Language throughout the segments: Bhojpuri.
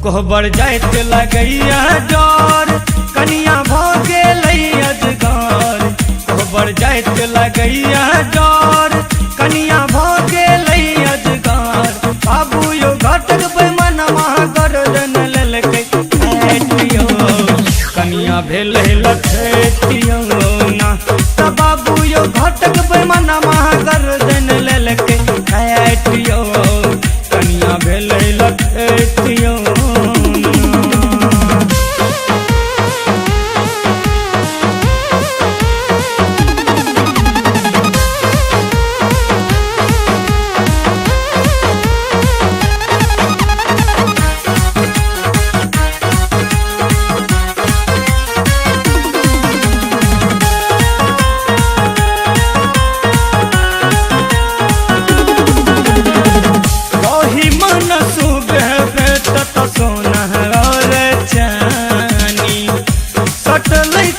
कोहबर जाइत लगैया डर कनिया भोगे अजगर। कोहबर जाइत लगैया डर कनिया भोगे अजगर। बाबू यो घटक मनवा गर्दन लेलकै काटियो कनिया भेल लठेतियो ना। त बाबू यो घटक मनवा गर्दन लेलकै काटियो कनिया भेल लठेतियो।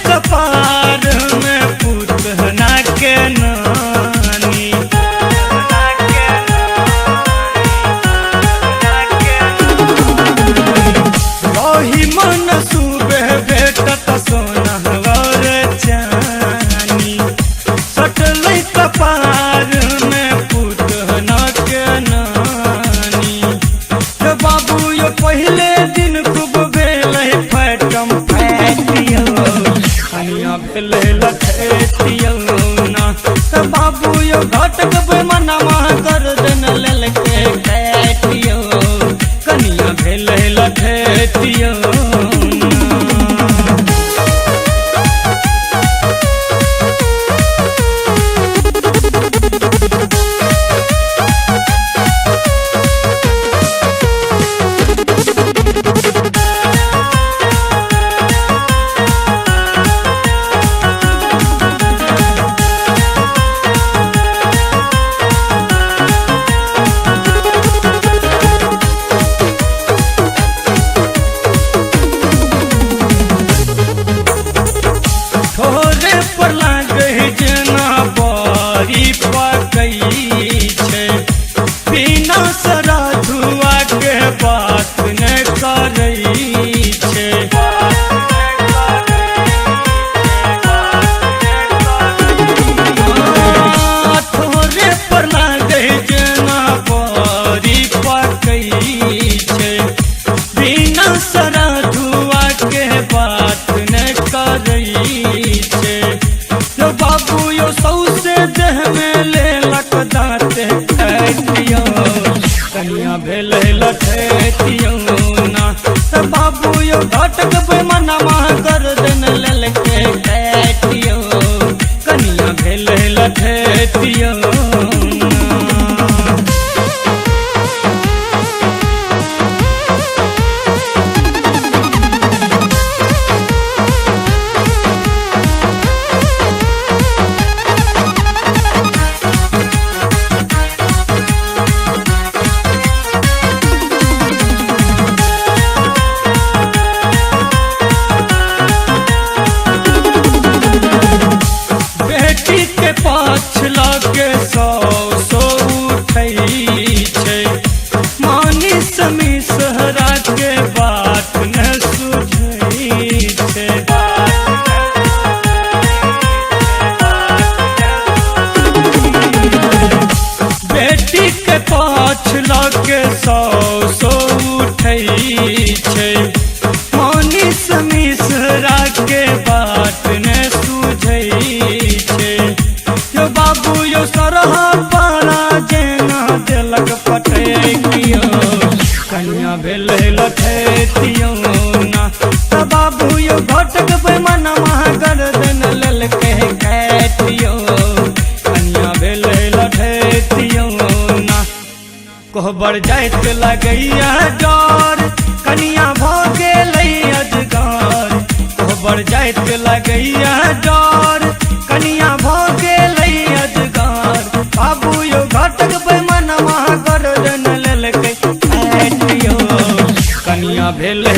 कपार में पुतना के नानी रही मन सुबह भेटत सोनहर चानी। सटल कपार में पुतना के नानी। बाबू यो पहले दिन खूब भेल फैटम फैटियो कनिया भेल लठेतियो ना। त बाबू यो घटक मनवा गर्दन लेलकै काटियो कनिया भेल लठेतियो। बिना सरा धुआ के बात न करई छे। थोड़े पर लागे जना बड़ी पकई छे। बिना सरा धुआ के बात न करई छे। यो बाबू यो सौसे देह में लेलक दाँते काटियो कनिया भेल लठेतियो ना। त बाबू यो घटक मनवा गर्दन लेलकै काटियो कनिया भेल लठेतियो। पछला के सौ उठई छे। मानी समी सहरा के बात न सुझई छे। बेटी के पछला के सौ उठई छे। मानी समी सहरा के बात न सुझई छे। यो बाबू यो सरहा पारा जेना देलक पटेकियो कनिया भेल लठेतियो ना। त बाबू यो घटक मनवा बढ़ जाइत लगैया डर कनिया भ गेलै अजगर बढ़ जाइत लगैया डर कनिया भ गेलै अजगर बाबू यो घटक बैमनवा गर्दन लेलकै काटि यो कनिया भेलै